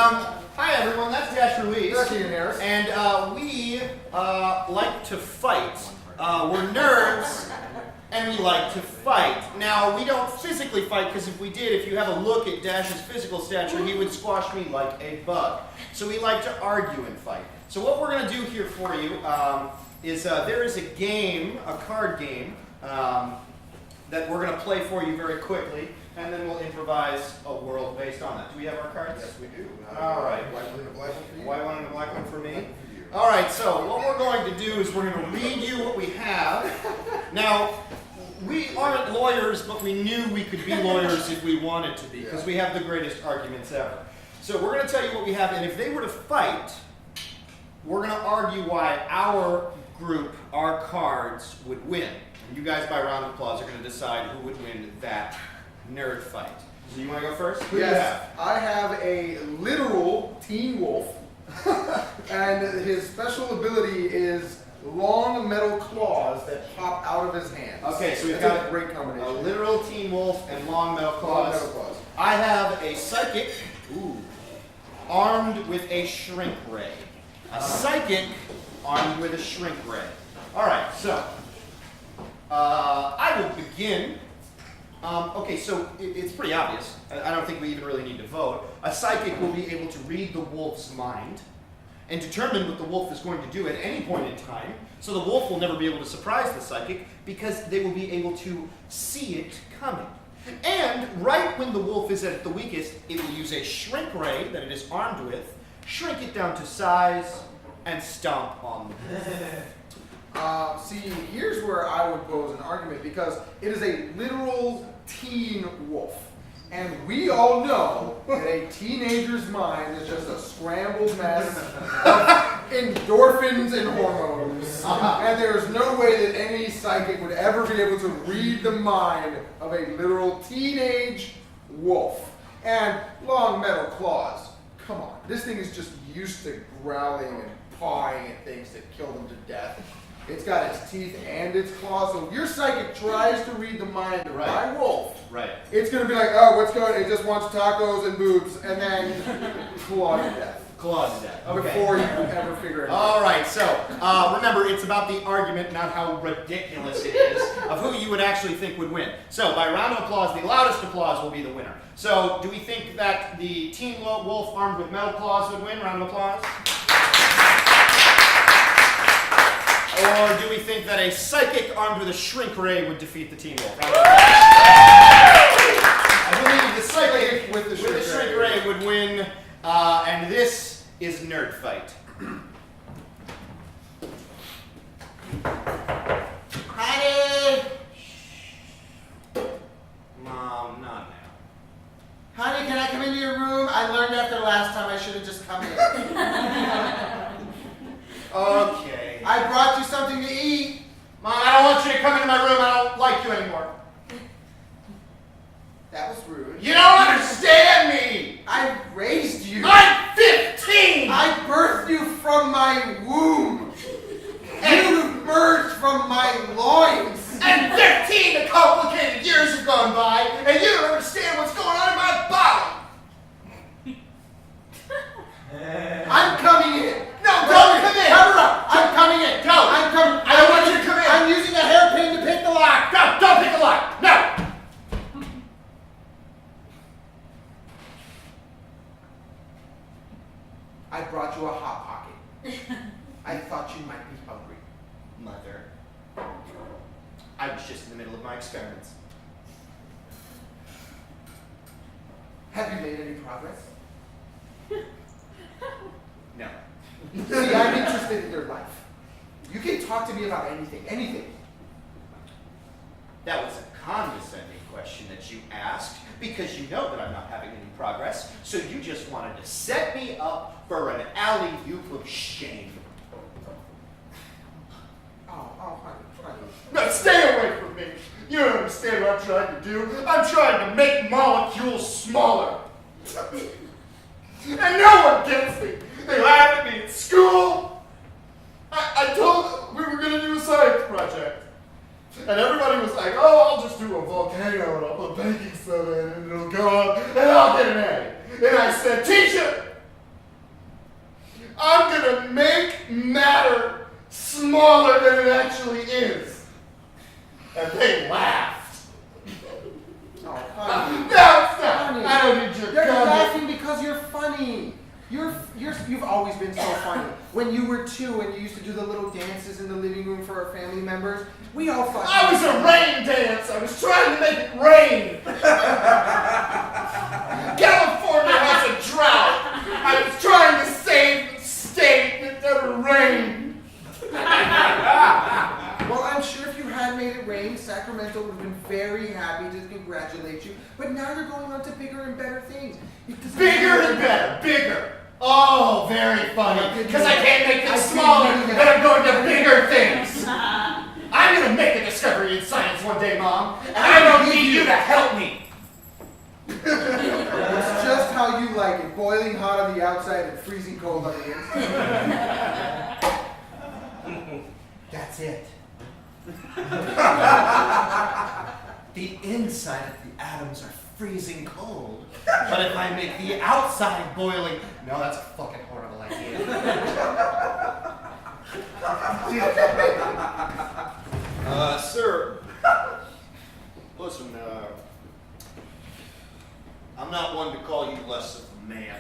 Hi everyone, that's Dash Ruiz. That's Ian Harris. And we like to fight. We're nerds, and we like to fight. Now, we don't physically fight, because if we did, if you have a look at Dash's physical stature, he would squash me like a bug. So we like to argue and fight. So what we're going to do here for you is there is a game, a card game, that we're going to play for you very quickly, and then we'll improvise a world based on that. Do we have our cards? Yes, we do. All right. White one and a black one for you. White one and a black one for me. All right, so what we're going to do is we're going to read you what we have. Now, we aren't lawyers, but we knew we could be lawyers if we wanted to be, because we have the greatest arguments ever. So we're going to tell you what we have, and if they were to fight, we're going to argue why our group, our cards, would win. And you guys, by round of applause, are going to decide who would win that nerd fight. So you want to go first? Who do you have? I have a literal teen wolf, and his special ability is long metal claws that pop out of his hands. Okay, so we've That's got a great combination. a literal teen wolf and long metal Long claws. metal claws. I have a psychic, armed with a shrink ray. A psychic armed with a shrink ray. All right, so I will begin. Okay, so it's pretty obvious. I don't think we even really need to vote. A psychic will be able to read the wolf's mind and determine what the wolf is going to do at any point in time. So the wolf will never be able to surprise the psychic because they will be able to see it coming. And right when the wolf is at the weakest, it will use a shrink ray that it is armed with, shrink it down to size, and stomp on the wolf. See, here's where I would pose an argument, because it is a literal teen wolf. And we all know that a teenager's mind is just a scrambled mess of endorphins and hormones. And there's no way that any psychic would ever be able to read the mind of a literal teenage wolf. And long metal claws. Come on, this thing is just used to growling and pawing at things that kill them to death. It's got its teeth and its claws. So if your psychic tries to read the mind of my wolf, it's going to be like, oh, what's going on? It just wants tacos and boobs, and then claw to death. Claw to death. Okay. Before you ever figure it out. All right, so remember, it's about the argument, not how ridiculous it is, of who you would actually think would win. So by round of applause, the loudest applause will be the winner. So do we think that the teen wolf armed with metal claws would win? Round of applause. Or do we think that a psychic armed with a shrink ray would defeat the teen wolf? I believe the psychic with the shrink ray would win, and this is Nerd Fight. Honey! Mom, not now. Honey, can I come into your room? I learned after last time I should have just come in. Okay. I brought you something to eat. Mom, I don't want you to come into my room. I don't like you anymore. That was rude. You don't understand me! I raised you. I'm 15! I birthed you from my womb. You emerged from my loins. And 15 the complicated years have gone by, and you don't understand what's going on in my body! I'm coming in. No, don't come in! Cover up. I'm coming in. Go! I'm coming. I don't want you to come in! I'm using a hairpin to pick the lock. No, don't pick a lock! No! I brought you a Hot Pocket. I thought you might be hungry. Mother, I was just in the middle of my experiments. Have you made any progress? No. See, I'm interested in your life. You can talk to me about anything, anything. That was a condescending question that you asked, because you know that I'm not having any progress, so you just wanted to set me up for an alley-oop of shame. Oh, honey. Now stay away from me! You don't understand what I'm trying to do. I'm trying to make molecules smaller. And no one gets me. They laugh at me at school. I told them we were going to do a science project. And everybody was like, oh, I'll just do a volcano and I'll put baking soda in it and it'll go up and I'll get an A. And I said, teacher, I'm gonna make matter smaller than it actually is. And they laughed. Oh, honey. No, stop. Honey. I don't need your You're comment. laughing because you're funny. You've always been so funny. When you were 2 and you used to do the little dances in the living room for our family members, we all thought I was a rain dance. I was trying to make it rain. California has a drought. I was trying to save the state that never rained. Well, I'm sure if you had made it rain, Sacramento would have been very happy to congratulate you. But now you're going on to bigger and better things. Bigger and better. Bigger. Oh, very funny. Because I can't make things smaller, and I'm going to bigger things. I'm going to make a discovery in science one day, Mom, and I don't need you to help me. It's just how you like it. Boiling hot on the outside and freezing cold on the inside. That's it. The inside of the atoms are freezing cold, but if I make the outside boiling, no, that's a fucking horrible idea. Sir, listen, I'm not one to call you less of a man.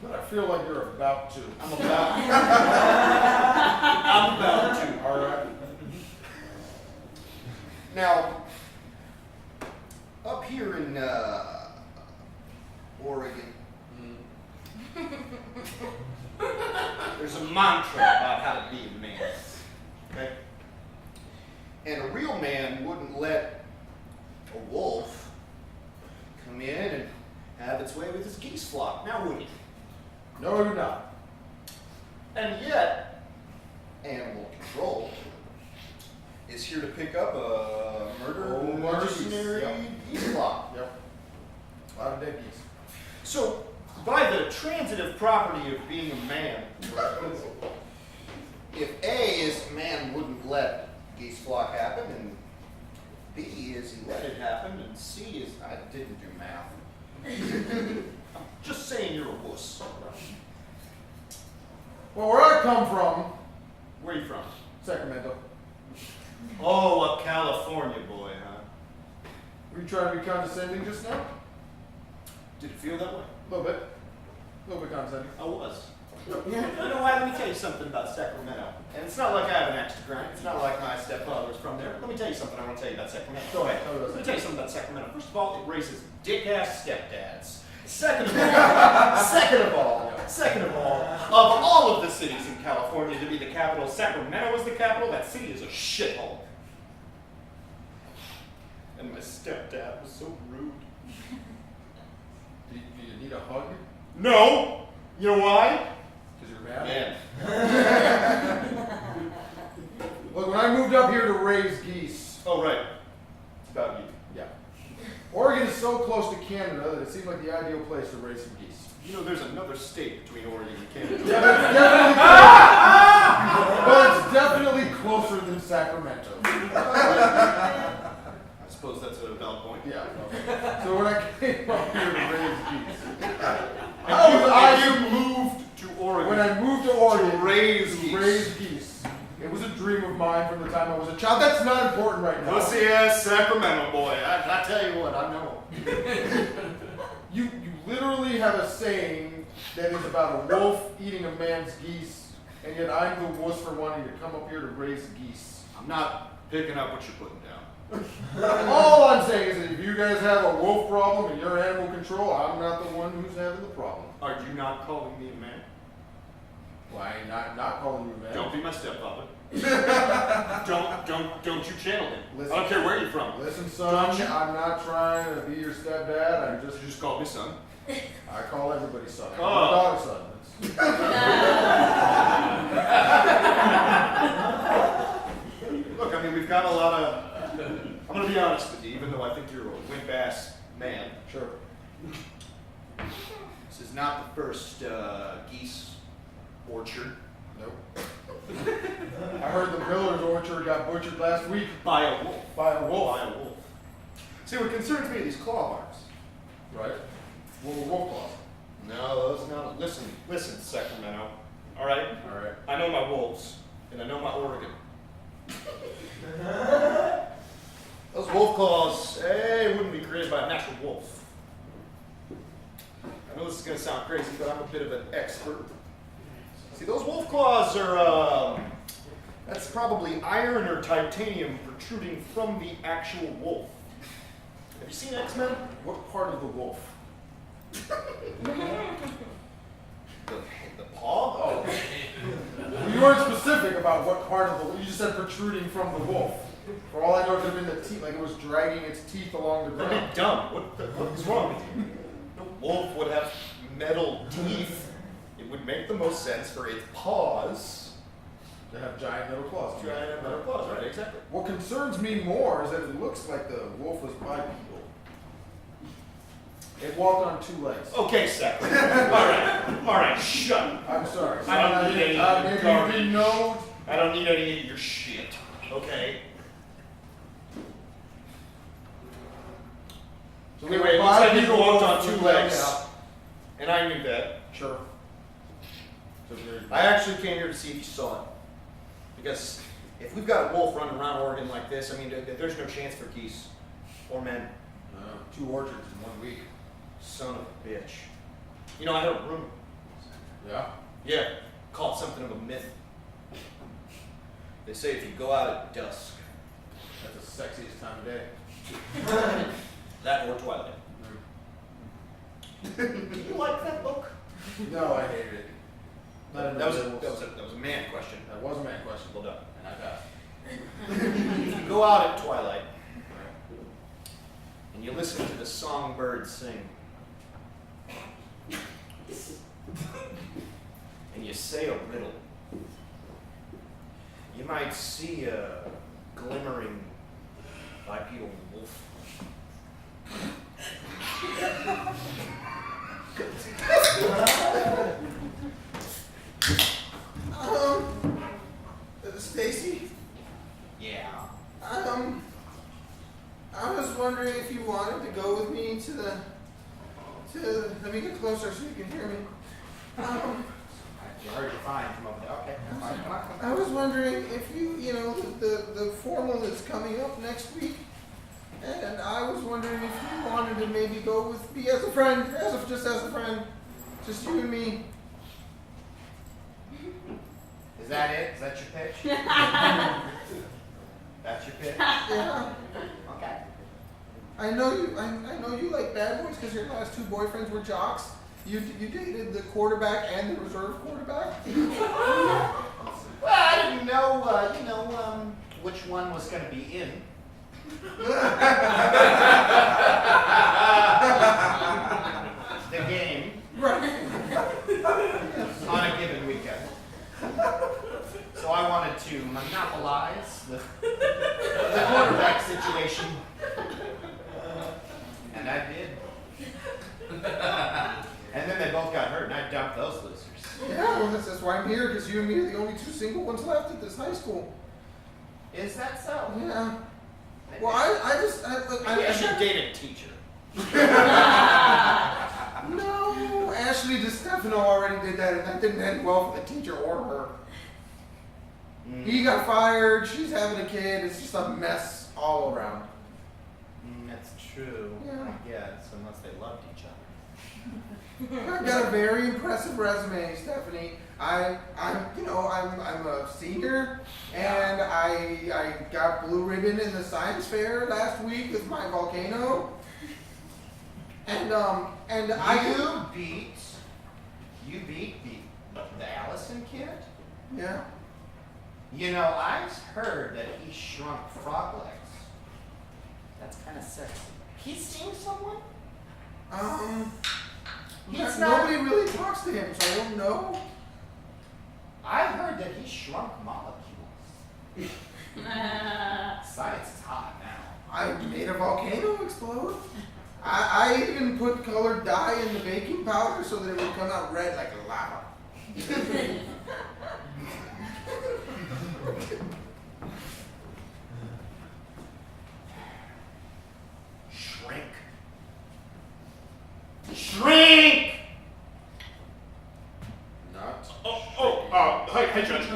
But I feel like you're about to. I'm about to. All right. Now, up here in Oregon, there's a mantra about how to be a man. Okay? And a real man wouldn't let a wolf come in and have its way with his geese flock, now would he? No, you're not. And yet, animal control is here to pick up a murdered mercenary geese flock. Yep. A lot of dead geese. So, by the transitive property of being a man, if A is man wouldn't let geese flock happen, and B is he let it happen, and C is I didn't do math. I'm just saying you're a wuss. Well, where I come from, Where are you from? Sacramento. Oh, a California boy, huh? Were you trying to be condescending just now? Did it feel that way? A little bit. A little bit condescending. I was. You know why? Let me tell you something about Sacramento. And it's not like I have an axe to grind. It's not like my stepfather was from there. Let me tell you something I want to tell you about Sacramento. Go ahead. Let me tell you something about Sacramento. First of all, it raises dick-ass stepdads. Second of all, of all of the cities in California to be the capital, Sacramento is the capital. That city is a shithole. And my stepdad was so rude. Do you need a hug? No! You know why? Because you're mad? Man. Look, when I moved up here to raise geese, Oh, right. It's about you. yeah. Oregon is so close to Canada that it seemed like the ideal place to raise some geese. You know, there's another state between Oregon and Canada. Yeah, but it's definitely closer than Sacramento. I suppose that's a valid point. Yeah. So when I came up here to raise geese, And you moved to Oregon. when I moved to Oregon To raise to geese. raise geese, it was a dream of mine from the time I was a child. That's not important right now. Pussy ass Sacramento boy. I tell you what, I know. You literally have a saying that is about a wolf eating a man's geese, and yet I'm the wuss for wanting to come up here to raise geese. I'm not picking up what you're putting down. All I'm saying is that if you guys have a wolf problem and you're animal control, I'm not the one who's having the problem. Are you not calling me a man? Why not calling you a man? Don't be my stepfather. don't you channel him. Listen. I don't care where you're from. Listen, son, Don't you- I'm not trying to be your stepdad. I'm You just called me son. I call everybody son. I Oh. call my daughter son. Look, I mean, we've got a lot of. I'm gonna be honest with you, even though I think you're a wimp ass man. Sure. This is not the first geese orchard Nope. I heard the Miller's orchard got butchered last week by a wolf. by a wolf. By a wolf. See, what concerns me are these claw marks. Right? Wolf claws. No, those not listen, Sacramento. All right? All right. I know my wolves, and I know my Oregon. Those wolf claws, wouldn't be created by a natural wolf. I know this is going to sound crazy, but I'm a bit of an expert. See, those wolf claws are, that's probably iron or titanium protruding from the actual wolf. Have you seen X-Men? What part of the wolf? The paw? Oh. You weren't specific about what part of the wolf. You just said protruding from the wolf. For all I know, it could have been the teeth, like it was dragging its teeth along the That'd ground. be dumb. What's wrong with you? The wolf would have metal teeth. It would make the most sense for its paws They have giant metal claws. to have metal claws. Right, exactly. What concerns me more is that it looks like the wolf was bipedal. It walked on 2 legs. Okay, Seth. All right, shut up. I'm sorry. I don't need any maybe garbage. you didn't know. I don't need any of your shit, okay? So Anyway, it looks like it walked on wolf 2 was legs, out. and I knew that. Sure. So I actually came here to see if you saw it. Because if we've got a wolf running around Oregon like this, I mean, there's no chance for geese or men. 2 orchards in 1 week. Son of a bitch. You know, I heard a rumor. Yeah. Yeah, call it something of a myth. They say if you go out at dusk, That's the sexiest time of day. that or twilight. Do you like that book? No, I hated it. That was a man question. That was a man question. Well done. And I passed. If you go out at twilight and you listen to the songbirds sing, and you say a riddle, you might see a glimmering bipedal wolf. Stacy, Yeah. I was wondering if you wanted to go with me to let me get closer so you can hear me. You heard you fine. Come over there. Okay. Come on. I was wondering if the formal is coming up next week, and I was wondering if you wanted to maybe go with me as a friend, just as a friend, just you and me. Is that it? Is that your pitch? That's your pitch? Yeah. Okay. I know you like bad boys because your last 2 boyfriends were jocks. You dated the quarterback and the reserve quarterback. Well, I didn't know, which one was going to be in. The game Right. on a given weekend. So I wanted to monopolize the quarterback situation. And I did. And then they both got hurt, and I dumped those losers. Yeah, well, that's why I'm here, because you and me are the only 2 single ones left at this high school. Is that so? Yeah. Well, I should date a teacher. No, Ashley DeStefano already did that, and that didn't end well for the teacher or her. He got fired, she's having a kid, it's just a mess all around. That's true. Yeah. I guess, unless they loved each other. I've got a very impressive resume, Stephanie. I'm a senior, and I got blue ribbon in the science fair last week with my volcano. And You beat the Allison kid? Yeah. You know, I've heard that he shrunk frog legs. That's kind of sexy. He's seeing someone? Nobody really talks to him, so I don't know. I've heard that he shrunk molecules. Science is hot now. I made a volcano explode. I even put colored dye in the baking powder so that it would come out red like lava. Shrink! hi, Judge.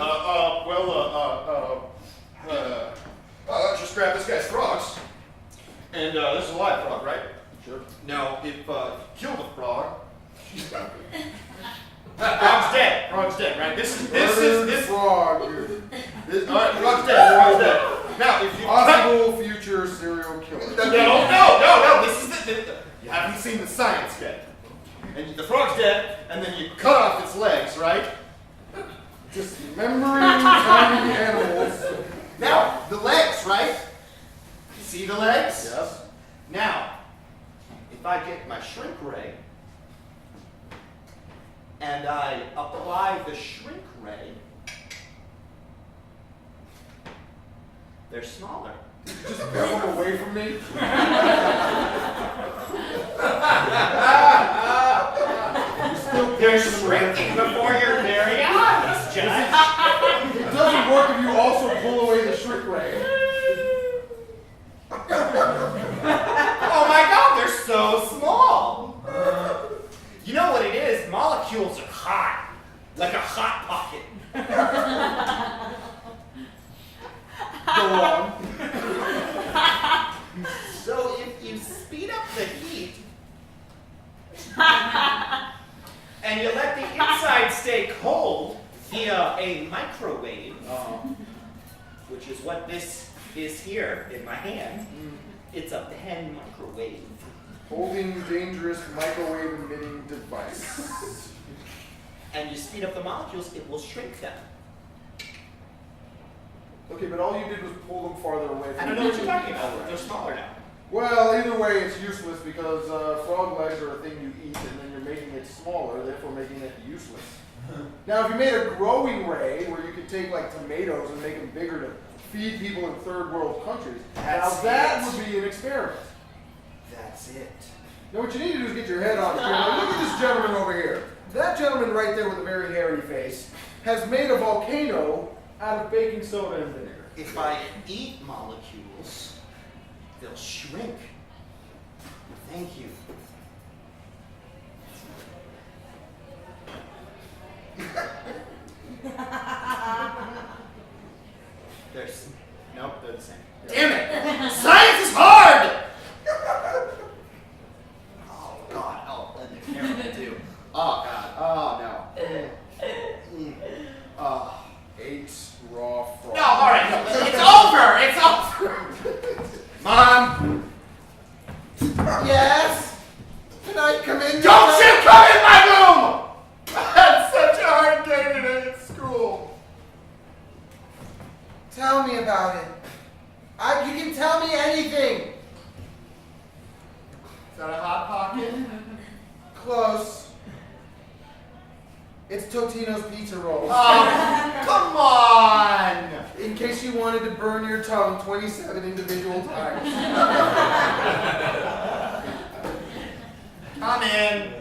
Just grab this guy's frogs. And this is a live frog, right? Sure. Now, if kill the frog, frog's dead. Frog's dead, right? This frog. all right, frog's dead. Frog's dead. Now, if you Possible future serial killer. no. This is you haven't seen the science yet. And the frog's dead, and then you cut off its legs, right? Dismembering tiny animals. Now, the legs, right? You see the legs? Yes. Now, if I get my shrink ray and I apply the shrink ray, they're smaller. Just get them away from me. They're shrinking before your very eyes, Judge. It doesn't work if you also pull away the shrink ray. Oh my God, they're so small. You know what it is? Molecules are hot, like a hot pocket. Go on. So if you speed up the heat and you let the inside stay cold via a microwave, which is what this is here in my hand, it's a pen microwave. Holding dangerous microwave emitting device. And you speed up the molecules, it will shrink them. Okay, but all you did was pull them farther away from I don't know what you're talking about. They're smaller now. Well, either way, it's useless because frog legs are a thing you eat, and then you're making it smaller, therefore making it useless. Now, if you made a growing ray where you could take like tomatoes and make them bigger to feed people in third world countries, now that would be an experiment. That's it. Now, what you need to do is get your head on straight. Now, look at this gentleman over here. That gentleman right there with a very hairy face has made a volcano out of baking soda and vinegar. If I eat molecules, they'll shrink. Thank you. Nope, they're the same. Damn it! Science is hard! Oh, God. Oh, and the camera, too. Oh, God. Oh, no. Oh. 8 raw frogs. No, all right, no, it's over. It's over. Mom. Yes? Can I come in? Don't you come in my room! I had such a hard day today at school. Tell me about it. You can tell me anything. Is that a hot pocket? Close. It's Totino's pizza rolls. Oh, come on! In case you wanted to burn your tongue 27 individual times. Come in.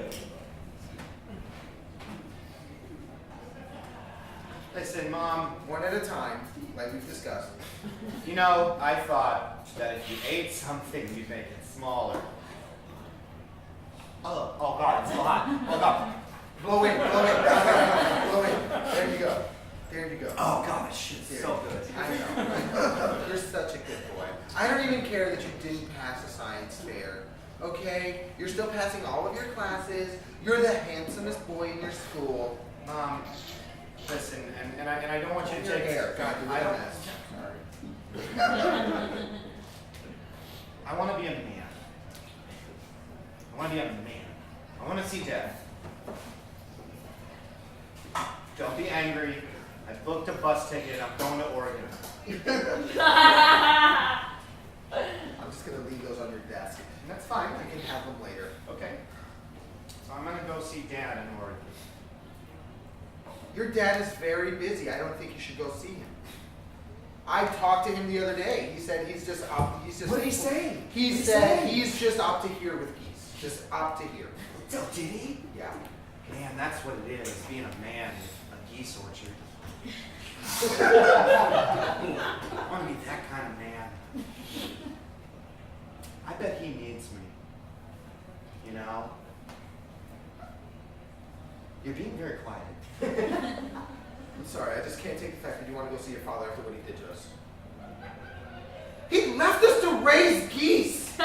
Listen, Mom, One at a time, like we've discussed. you know, I thought that if you ate something, you'd make it smaller. Oh God, it's so hot. Oh, God. Blow in, blow in, blow in. There you go. There you go. Oh, God, this shit's so good. I know. You're such a good boy. I don't even care that you didn't pass a science fair. Okay? You're still passing all of your classes. You're the handsomest boy in your school. Mom, listen, and I don't want you to Your take hair. God, you're I a don't. mess. Sorry. I want to be a man. I want to be a man. I want to see death. Don't be angry. I booked a bus ticket. I'm going to Oregon. I'm just going to leave those on your desk. And that's fine. I can have them later. Okay. So I'm going to go see Dad in Oregon. Your dad is very busy. I don't think you should go see him. I talked to him the other day. He said he's just up. He's just. What did he say? He said he's just up to here with geese. Just up to here. Oh, did he? Yeah. Man, that's what it is, being a man with a geese orchard. I want to be that kind of man. I bet he needs me. You know? You're being very quiet. I'm sorry, I just can't take the fact that you want to go see your father after what he did to us. He left us to raise geese!